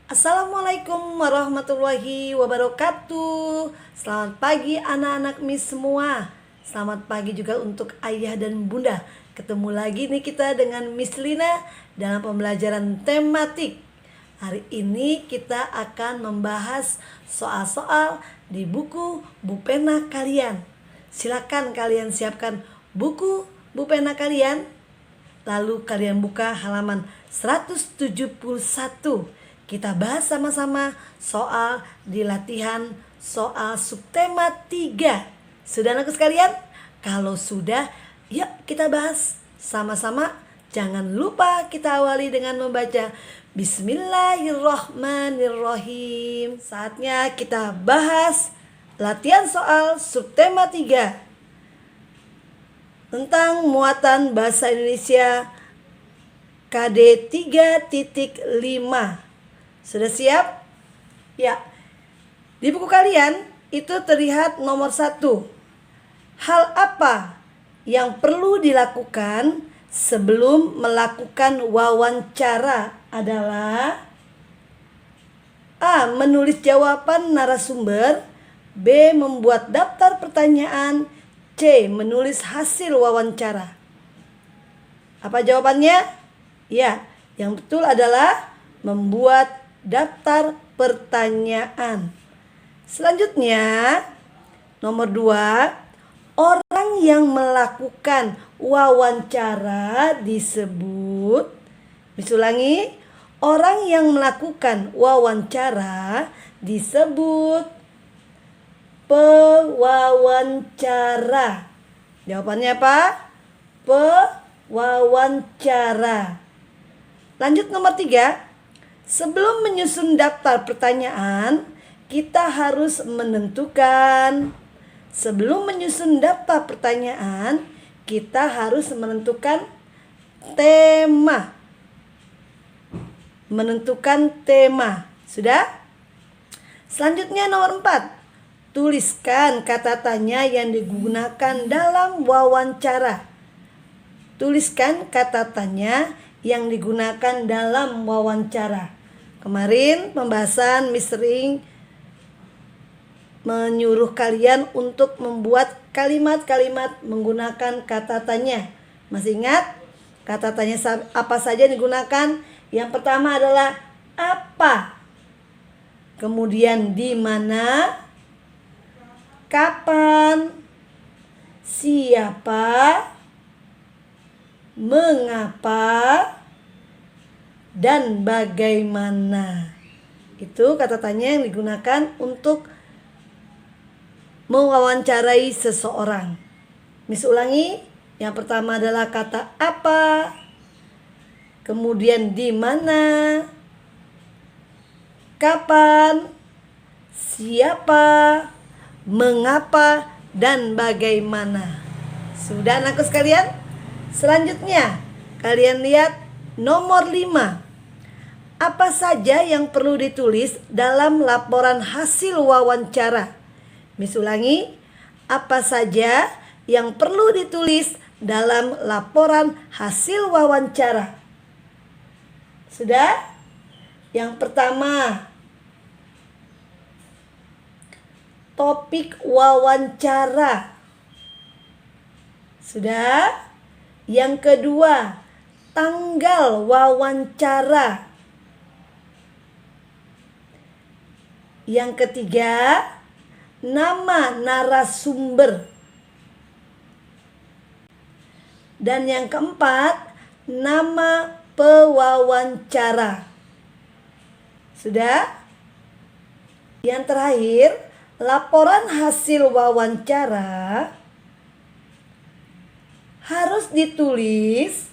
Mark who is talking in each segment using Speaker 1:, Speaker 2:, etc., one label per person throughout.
Speaker 1: Assalamualaikum warahmatullahi wabarakatuh. Selamat pagi anak-anak Miss semua. Selamat pagi juga untuk ayah dan bunda. Ketemu lagi nih kita dengan Miss Lina dalam pembelajaran tematik. Hari ini kita akan membahas soal-soal di buku Bupena kalian. Silakan kalian siapkan buku Bupena kalian. Lalu kalian buka halaman 171. Kita bahas sama-sama soal di latihan soal subtema 3. Sudah anak sekalian? Kalau sudah, yuk kita bahas sama-sama. Jangan lupa kita awali dengan membaca Bismillahirrohmanirrohim. Saatnya kita bahas latihan soal subtema 3 tentang muatan bahasa Indonesia KD 3.5. Sudah siap? Ya. Di buku kalian itu terlihat nomor 1. Hal apa yang perlu dilakukan sebelum melakukan wawancara adalah A. Menulis jawaban narasumber, B. Membuat daftar pertanyaan, C. Menulis hasil wawancara. Apa jawabannya? Ya, yang betul adalah membuat daftar pertanyaan. Selanjutnya, nomor 2, orang yang melakukan wawancara disebut, ulangi, orang yang melakukan wawancara disebut pewawancara. Jawabannya apa? Pewawancara. Lanjut nomor 3. Sebelum menyusun daftar pertanyaan, kita harus menentukan. Sebelum menyusun daftar pertanyaan, kita harus menentukan tema. Menentukan tema. Sudah? Selanjutnya nomor 4. Tuliskan kata tanya yang digunakan dalam wawancara. Tuliskan kata tanya yang digunakan dalam wawancara. Kemarin pembahasan Miss Ring menyuruh kalian untuk membuat kalimat-kalimat menggunakan kata tanya. Masih ingat? Kata tanya apa saja yang digunakan? Yang pertama adalah apa. Kemudian di mana, kapan, siapa, mengapa, dan bagaimana. Itu kata tanya yang digunakan untuk mewawancarai seseorang. Miss ulangi, yang pertama adalah kata apa, kemudian di mana, kapan, siapa, mengapa, dan bagaimana. Sudah anakku sekalian? Selanjutnya, kalian lihat nomor 5. Apa saja yang perlu ditulis dalam laporan hasil wawancara? Miss ulangi, apa saja yang perlu ditulis dalam laporan hasil wawancara? Sudah? Yang pertama, topik wawancara. Sudah? Yang kedua, tanggal wawancara. Yang ketiga, nama narasumber. Dan yang keempat, nama pewawancara. Sudah? Yang terakhir, laporan hasil wawancara harus ditulis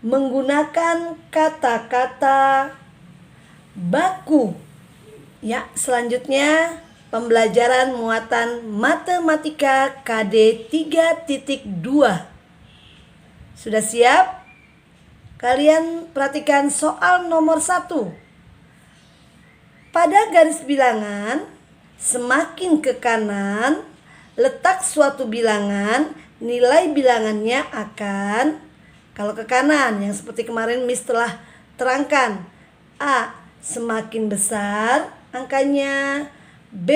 Speaker 1: menggunakan kata-kata baku. Ya, selanjutnya pembelajaran muatan matematika KD 3.2. Sudah siap? Kalian perhatikan soal nomor 1. Pada garis bilangan, semakin ke kanan, letak suatu bilangan, nilai bilangannya akan, kalau ke kanan yang seperti kemarin Miss telah Terangkan. A. Semakin besar angkanya. B.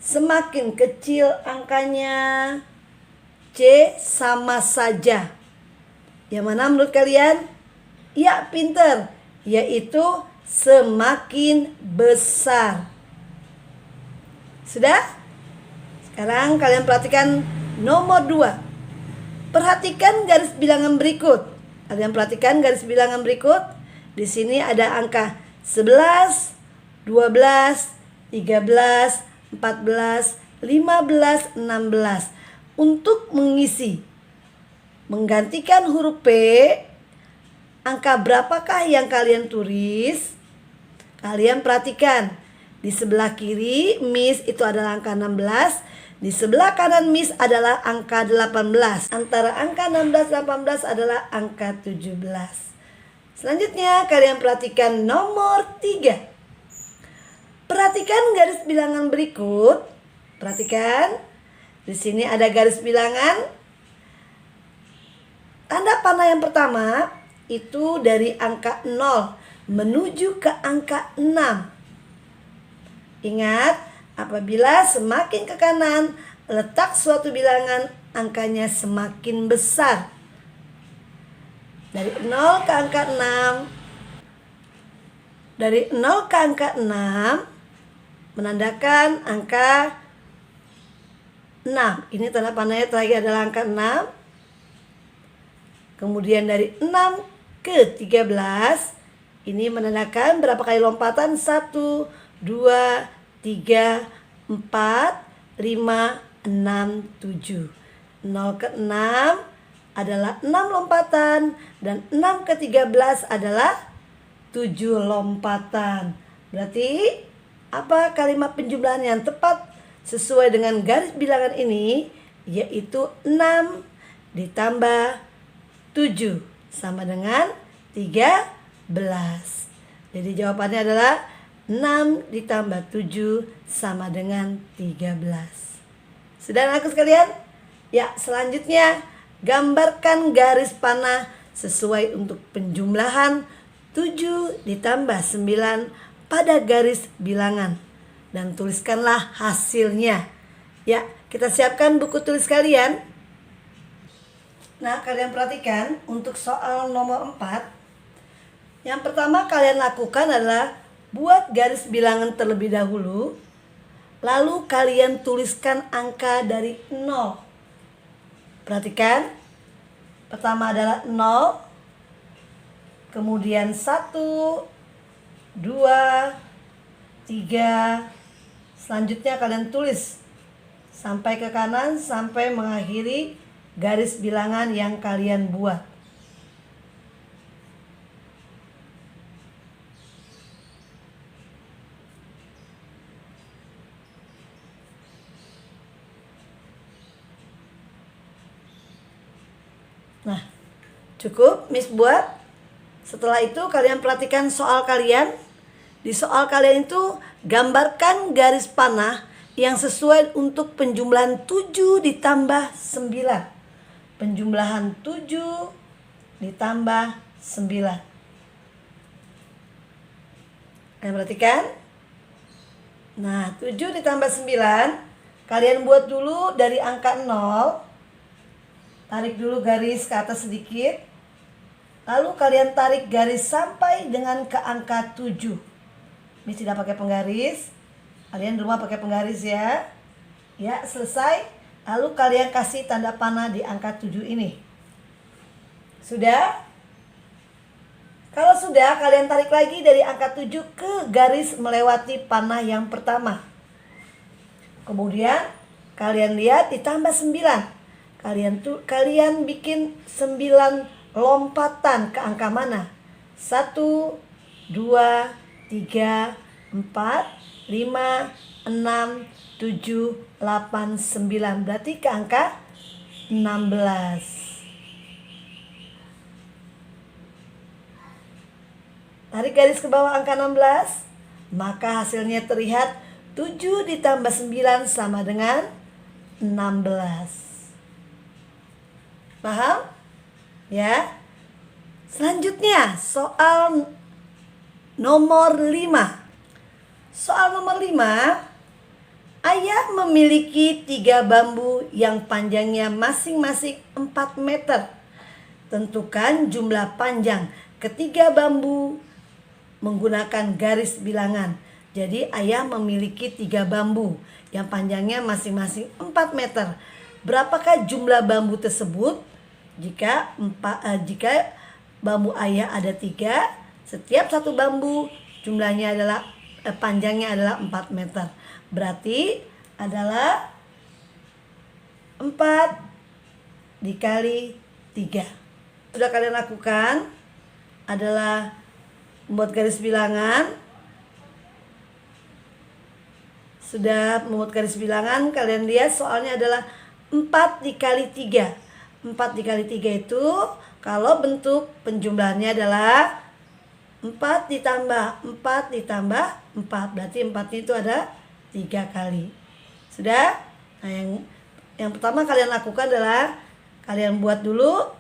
Speaker 1: Semakin kecil angkanya. C. Sama saja. Yang mana menurut kalian? Ya, pinter. Yaitu semakin besar. Sudah? Sekarang kalian perhatikan nomor 2. Perhatikan garis bilangan berikut. Kalian perhatikan garis bilangan berikut. Di sini ada angka 11, 12, 13, 14, 15, 16. Untuk menggantikan huruf P, angka berapakah yang kalian tulis? Kalian perhatikan. Di sebelah kiri Miss itu adalah angka 16. Di sebelah kanan Miss adalah angka 18. Antara angka 16 dan 18 adalah angka 17. Selanjutnya kalian perhatikan nomor 3. Perhatikan garis bilangan berikut. Perhatikan. Di sini ada garis bilangan. Tanda panah yang pertama itu dari angka 0 menuju ke angka 6. Ingat, apabila semakin ke kanan, letak suatu bilangan, angkanya semakin besar. Dari 0 ke angka 6. Dari 0 ke angka 6 menandakan angka 6. Ini tanda panahnya terakhir adalah angka 6. Kemudian dari 6 ke 13, ini menandakan berapa kali lompatan? 1, 2, 3, 4, 5, 6, 7. 0 ke 6 adalah 6 lompatan. Dan 6 ke 13 adalah 7 lompatan. Berarti apa kalimat penjumlahan yang tepat sesuai dengan garis bilangan ini? Yaitu 6 ditambah 7 sama dengan 13. Jadi jawabannya adalah 6 ditambah 7 sama dengan 13. Sudah anakku sekalian? Ya, selanjutnya gambarkan garis panah sesuai untuk penjumlahan 7 ditambah 9 pada garis bilangan. Dan tuliskanlah hasilnya. Ya, kita siapkan buku tulis kalian. Nah, kalian perhatikan untuk soal nomor 4. Yang pertama kalian lakukan adalah buat garis bilangan terlebih dahulu. Lalu kalian tuliskan angka dari 0. Perhatikan. Pertama adalah 0. Kemudian 1, 2, 3. Selanjutnya kalian tulis sampai ke kanan sampai mengakhiri garis bilangan yang kalian buat. Nah, cukup Miss buat. Setelah itu kalian perhatikan soal kalian. Di soal kalian itu gambarkan garis panah yang sesuai untuk penjumlahan 7 ditambah 9. Penjumlahan 7 ditambah 9. Kalian perhatikan. Nah, 7 ditambah 9. Kalian buat dulu dari angka 0. Tarik dulu garis ke atas sedikit. Lalu kalian tarik garis sampai dengan ke angka 7. Ini tidak pakai penggaris. Kalian di rumah pakai penggaris ya. Ya, selesai. Lalu kalian kasih tanda panah di angka 7 ini. Sudah? Kalau sudah, kalian tarik lagi dari angka 7 ke garis melewati panah yang pertama. Kemudian kalian lihat ditambah 9. Kalian bikin 9 lompatan ke angka mana? 1, 2, 3, 4, 5, 6, 7, 8, 9. Berarti ke angka 16. Tarik garis ke bawah angka 16. Maka hasilnya terlihat 7 ditambah 9 sama dengan 16. Paham? Ya. Selanjutnya soal Nomor 5. Soal nomor 5. Ayah memiliki 3 bambu yang panjangnya masing-masing 4 meter. Tentukan jumlah panjang ketiga bambu menggunakan garis bilangan. Jadi ayah memiliki 3 bambu yang panjangnya masing-masing 4 meter. Berapakah jumlah bambu tersebut? Jika bambu ayah ada 3, setiap satu bambu jumlahnya adalah panjangnya adalah 4 meter. Berarti adalah 4 dikali 3. Sudah kalian lakukan adalah membuat garis bilangan. Sudah membuat garis bilangan, kalian lihat soalnya adalah 4 dikali 3. 4 dikali 3 itu kalau bentuk penjumlahannya adalah 4 ditambah 4 ditambah 4. Berarti 4 itu ada 3 kali. Sudah? Nah, yang pertama kalian lakukan adalah kalian buat dulu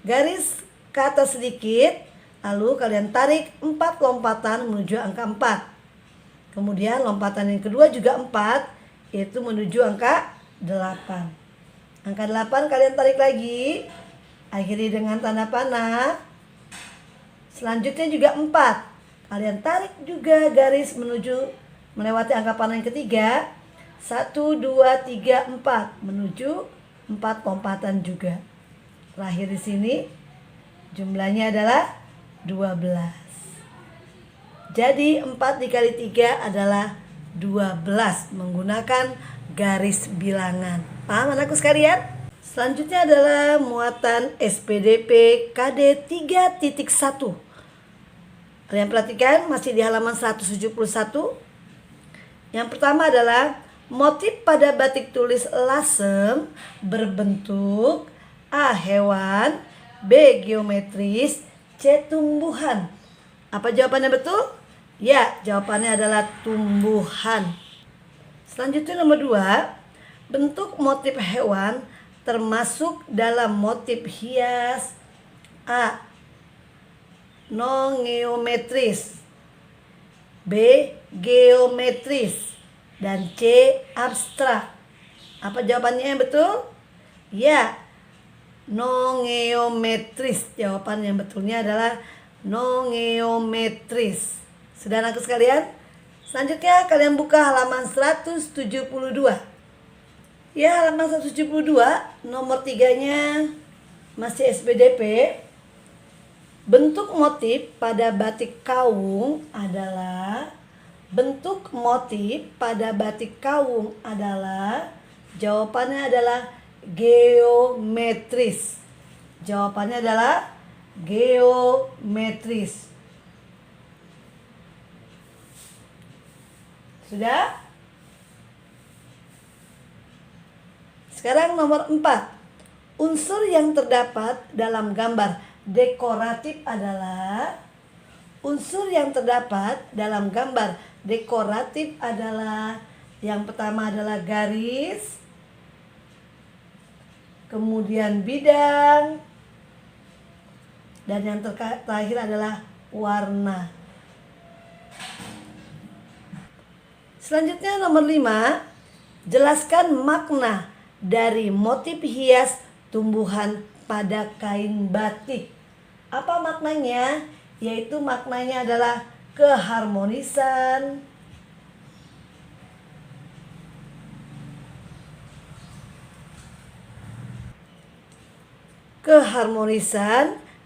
Speaker 1: garis ke atas sedikit, lalu kalian tarik 4 lompatan menuju angka 4. Kemudian lompatan yang kedua juga 4, yaitu menuju angka 8. Angka 8 kalian tarik lagi, akhiri dengan tanda panah. Selanjutnya juga 4. Kalian tarik juga garis menuju melewati angka panah yang ketiga. 1, 2, 3, 4 menuju 4 lompatan juga. Terakhir di sini jumlahnya adalah 12. Jadi 4 dikali 3 adalah 12 menggunakan garis bilangan. Paham anakku sekalian? Selanjutnya adalah muatan SPDP KD 3.1. Kalian perhatikan masih di halaman 171. Yang pertama adalah motif pada batik tulis lasem berbentuk A. Hewan, B. Geometris, C. Tumbuhan. Apa jawabannya betul? Ya, jawabannya adalah tumbuhan. Selanjutnya nomor 2. Bentuk motif hewan termasuk dalam motif hias A. Non-geometris, B. Geometris, dan C. Abstrak. Apa jawabannya yang betul? Ya, non-geometris. Jawaban yang betulnya adalah non-geometris. Sudah anakku sekalian? Selanjutnya kalian buka halaman 172. Ya, halaman 172, nomor 3-nya masih SPDP. Bentuk motif pada batik kaung adalah jawabannya adalah geometris. Jawabannya adalah geometris. Sudah? Sekarang nomor 4. Unsur yang terdapat dalam gambar dekoratif adalah yang pertama adalah garis, kemudian bidang, dan yang terakhir adalah warna. Selanjutnya nomor 5, jelaskan makna dari motif hias tumbuhan pada kain batik. Apa maknanya? Yaitu maknanya adalah keharmonisan,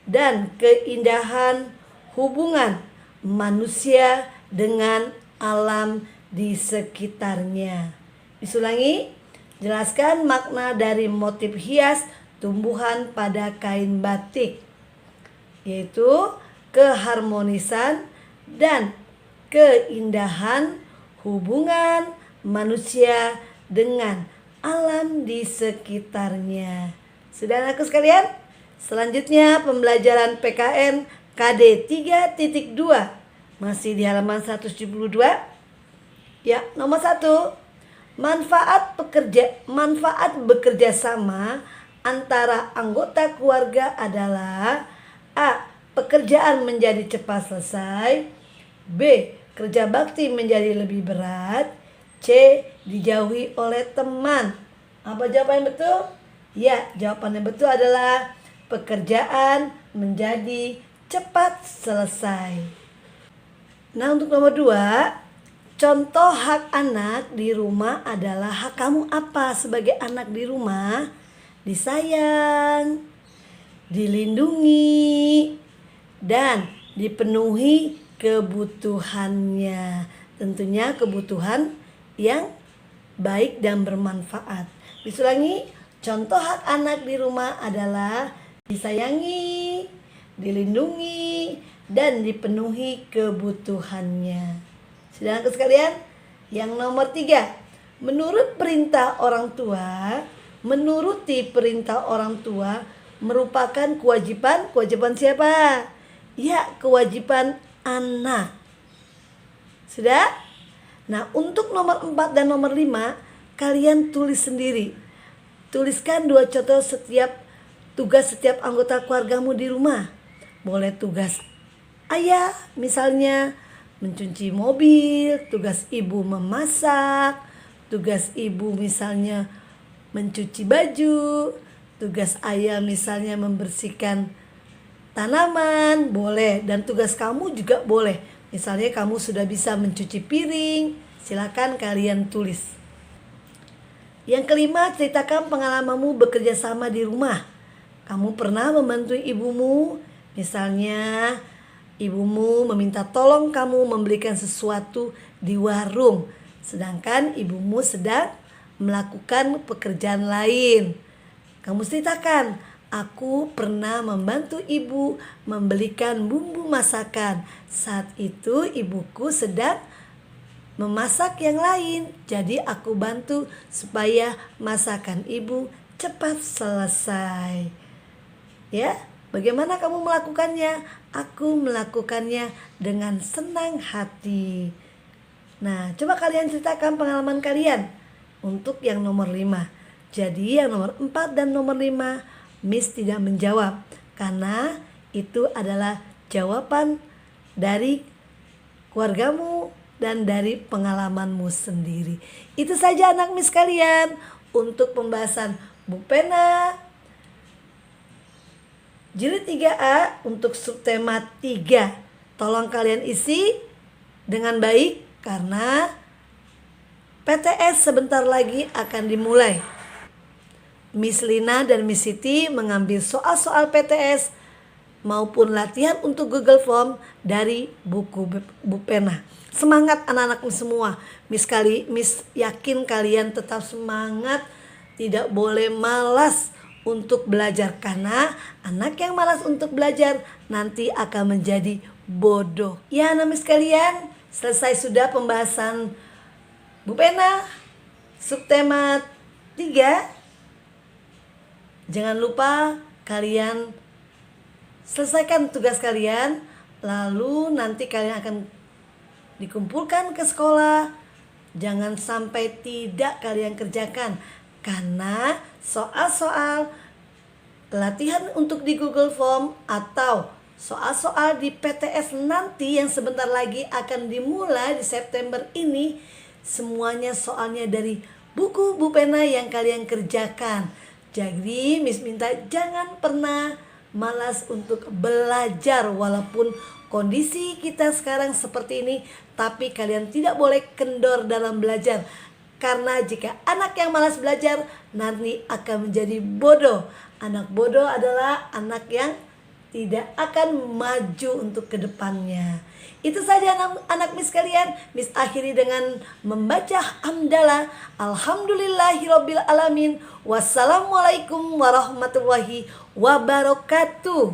Speaker 1: dan keindahan hubungan manusia dengan alam di sekitarnya. Disulangi, jelaskan makna dari motif hias tumbuhan pada kain batik, yaitu keharmonisan dan keindahan hubungan manusia dengan alam di sekitarnya. Sudah anakku sekalian? Selanjutnya pembelajaran PKN KD 3.2 masih di halaman 172. Ya, nomor 1. Manfaat bekerja sama antara anggota keluarga adalah A. pekerjaan menjadi cepat selesai. B. Kerja bakti menjadi lebih berat. C. Dijauhi oleh teman. Apa jawaban yang betul? Ya, jawaban yang betul adalah pekerjaan menjadi cepat selesai. Nah, untuk nomor 2, contoh hak anak di rumah adalah hak kamu apa sebagai anak di rumah? Disayang, dilindungi, dan dipenuhi kebutuhannya. Tentunya kebutuhan yang baik dan bermanfaat. Diulangi, contoh hak anak di rumah adalah disayangi, dilindungi, dan dipenuhi kebutuhannya. Saudara sekalian, yang nomor 3, menurut perintah orang tua, menuruti perintah orang tua merupakan kewajiban siapa? Ya, kewajiban anak. Sudah? Nah, untuk nomor 4 dan nomor 5, kalian tulis sendiri. Tuliskan 2 contoh tugas setiap anggota keluargamu di rumah. Boleh tugas ayah, misalnya mencuci mobil, tugas ibu memasak, tugas ibu misalnya mencuci baju, tugas ayah misalnya membersihkan tanaman, boleh. Dan tugas kamu juga boleh. Misalnya kamu sudah bisa mencuci piring, silakan kalian tulis. Yang kelima, ceritakan pengalamanmu bekerja sama di rumah. Kamu pernah membantu ibumu, misalnya ibumu meminta tolong kamu membelikan sesuatu di warung, sedangkan ibumu sedang melakukan pekerjaan lain. Kamu ceritakan, aku pernah membantu ibu membelikan bumbu masakan. Saat itu ibuku sedang memasak yang lain, jadi aku bantu supaya masakan ibu cepat selesai. Ya, bagaimana kamu melakukannya? Aku melakukannya dengan senang hati. Nah, coba kalian ceritakan pengalaman kalian untuk yang nomor 5. Jadi yang nomor 4 dan nomor 5 Miss tidak menjawab, karena itu adalah jawaban dari keluargamu dan dari pengalamanmu sendiri. Itu saja anak Miss kalian untuk pembahasan Bu Pena Jilid 3A untuk subtema 3. Tolong kalian isi dengan baik karena PTS sebentar lagi akan dimulai. Miss Lina dan Miss Siti mengambil soal-soal PTS maupun latihan untuk Google Form dari buku Bu Pena. Semangat anak-anak semua. Miss yakin kalian tetap semangat, tidak boleh malas untuk belajar, karena anak yang malas untuk belajar nanti akan menjadi bodoh. Ya anak Miss kalian, selesai sudah pembahasan Bu Pena subtema 3. Jangan lupa kalian selesaikan tugas kalian, lalu nanti kalian akan dikumpulkan ke sekolah. Jangan sampai tidak kalian kerjakan, karena soal-soal latihan untuk di Google Form atau soal-soal di PTS nanti yang sebentar lagi akan dimulai di September ini, semuanya soalnya dari buku Bu Pena yang kalian kerjakan. Jadi Miss minta jangan pernah malas untuk belajar, walaupun kondisi kita sekarang seperti ini, tapi kalian tidak boleh kendor dalam belajar. Karena jika anak yang malas belajar nanti akan menjadi bodoh. Anak bodoh adalah anak yang tidak akan maju untuk kedepannya. Itu saja anak Miss kalian. Miss akhiri dengan membaca hamdalah. Alhamdulillahirobbilalamin. Wassalamualaikum warahmatullahi wabarakatuh.